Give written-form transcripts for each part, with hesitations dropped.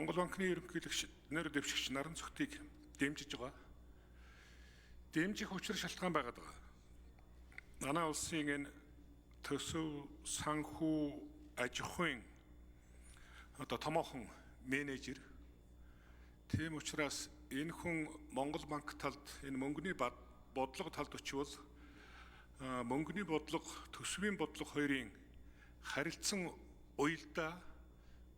Монгол банкны ерөнхийлөгч нэр дэвшигч Наран Цогтыг дэмжиж байгаа. Дэмжих учир шалтгаан байгаад байгаа. Манай улсын энэ төсөв санхүү аж ахуйн томоохон менежер. Тийм учраас энэ хүн Монгол банк талд энэ мөнгөний бодлого талд очивол мөнгөний бодлого, төсвийн бодлого хоёрын харилцан уялдаа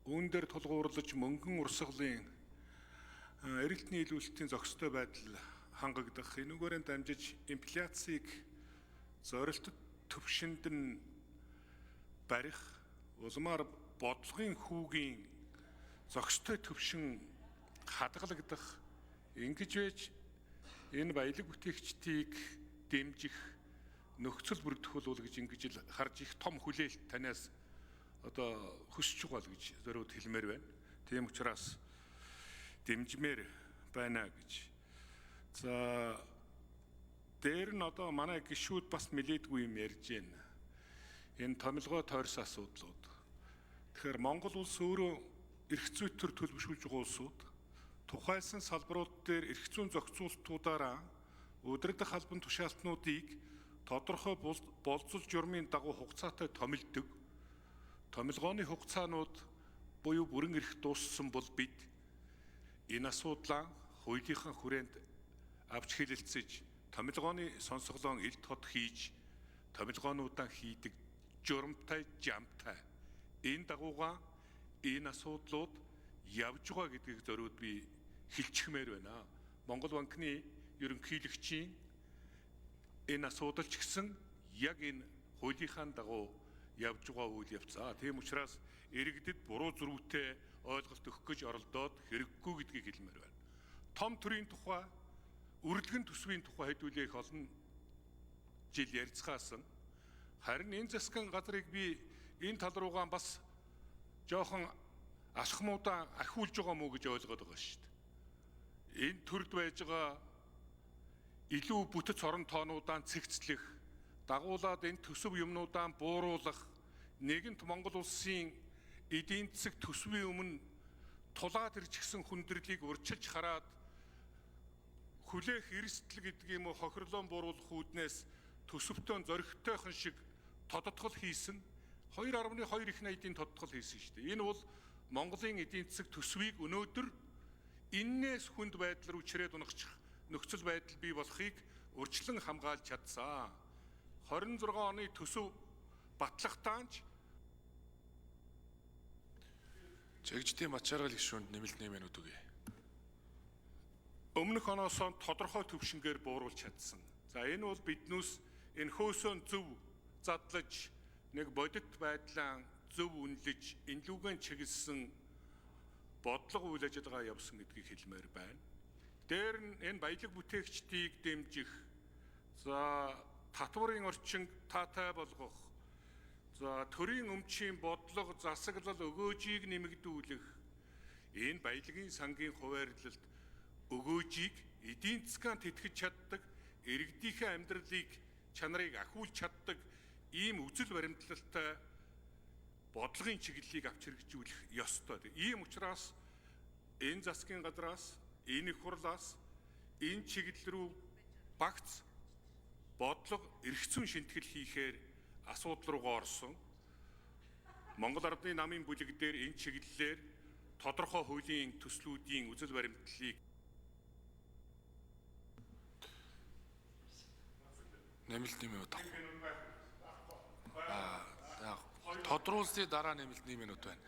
үүн дээр тулгуурлаж мөнгөн урсгалын эрэлтний илүүлэлтийн зохистой байдал хангагдах, энүүгээр дамжиж инфляцийг зорилттой төвшөнд нь барих, улмаар бодлогын хүүгийн зохистой төвшин хадгалагдах, ингэж байж энэ баялаг бүтээгчдийг дэмжих нөхцөл бүрдүүлэх гэж ингэж л харж их том хүлээлт танаас хүсэж байгаа л гэж зориуд хэлмээр байна. Тийм учраас дэмжмээр байна гэж. За дээр нь манай гишүүд бас нэлээдгүй юм ярьж байна. Энэ томилгоо тойрсон асуудлууд. Тэгэхээр Монгол улс өөрөө эрх зүйн төр төлөвшүүлж байгаа улсууд тухайлсан салбарууд дээр эрх зүйн зохицуултуудаараа удирдах албан тушаалтнуудыг тодорхой болцол журмын дагуу хугацаатай томилдог. Томилгооны хугацаанууд буюу бүрэн эрх дууссан бол бид энэ асуудлаа хуулийнхаа хүрээнд авч хэлэлцэж томилгооны сонсголоон ил тод хийж томилгоонуудаа хийдэг журамтай жамтай энэ дагууга энэ асуудлууд явж байгаа гэдгийг зориуд би хэлчихмээр байна. Монгол банкны ерөнхийлөгчийн энэ асуудал ч гэсэн яг энэ хуулийнхаа дагуу явж байгаа үйл явцаа. Тийм учраас иргэдэд буруу зөрүүтэй ойлголт өгөх гэж оролдоод хэрэггүй гэдгийг хэлмээр байна. Том төрийн тухай, үрэлгэн төсвийн тухай хэдүүлээ их олон жил ярьцгаасан. Харин энэ засгийн газрыг би энэ тал руугаа бас жоохон алхмуудаа ахиулж байгаа мó гэж ойлгоод байгаа шүү дээ. Энэ төрд байж байгаа илүү бүтэц орон тоонуудаа цэгцлэх, дагуулад энэ төсөв юмнуудаа бууруулах, нэгэнт Монгол улсын эдийн засаг төсвийн өмнө тулаад ирчихсэн хүндрэлийг урьдчилж хараад хүлээх эрсдэл гэдэг юм уу хохирлон бууруулах үүднээс төсөвтөө зоригтойхон шиг тодотгол хийсэн 2.2 их найдын тодотгол хийсэн шүү дээ. Энэ бол Монголын эдийн засаг төсвийг өнөөдөр иннээс хүнд байдлаар үчирээд унахчих нөхцөл байдал бий болохыг урьдчилан хамгаалж чадсан. 26 оны төсөв батлагтаанч Чэгжтийн Бачааргал гишүүнд нэмэлт 1 минут өгье. Өмнөх оноос тодорхой төвшингээр бууруулж чадсан. За энэ бол биднээс энэ хөөсөө зөв задлаж нэг бодит байдлаа зөв үнэлж энлүүгэн чиглэсэн бодлого үйл ажиллагаа явсан гэдгийг хэлмээр байна. Дээр нь энэ баялаг бүтээгчдийг дэмжих, за татварын орчин таатай болгох, за төрийн өмчийн бодлого засаглал өгөөжийг нэмэгдүүлэх, энэ баялагын сангийн хуваарлалт өгөөжийг эдийн засгаанд тэтгэж чаддаг, иргэдийнхээ амьдралыг чанарыг ахиулж чаддаг ийм үзэл баримтлалтай бодлогын чиглэлийг авч хэрэгжүүлэх ёстой. Ийм учраас энэ засгийн газраас, энэ их хурлаас энэ чиглэл рүү багц бодлого эрх зүйн шинтгэл хийхээр асуудал руугаа орсон. Монгол Ардны намын бүлэг дээр энэ чиглэлээр тодорхой хуулийн төслүүдийн үзэл баримтлалыг Нэмэлт 1 минут авах. Тодруулсны дараа нэмэлт 1 минут байна.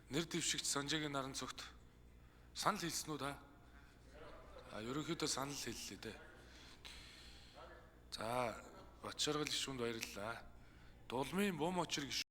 Нэр дэвшигч Санжаагийн Наран Цогт санал хэлсэн үү та? Ерөнхийдөө санал хэллээ дээ. За Бачааргал гишүүнд баярлалаа. Дулмын Бум очир гишүүн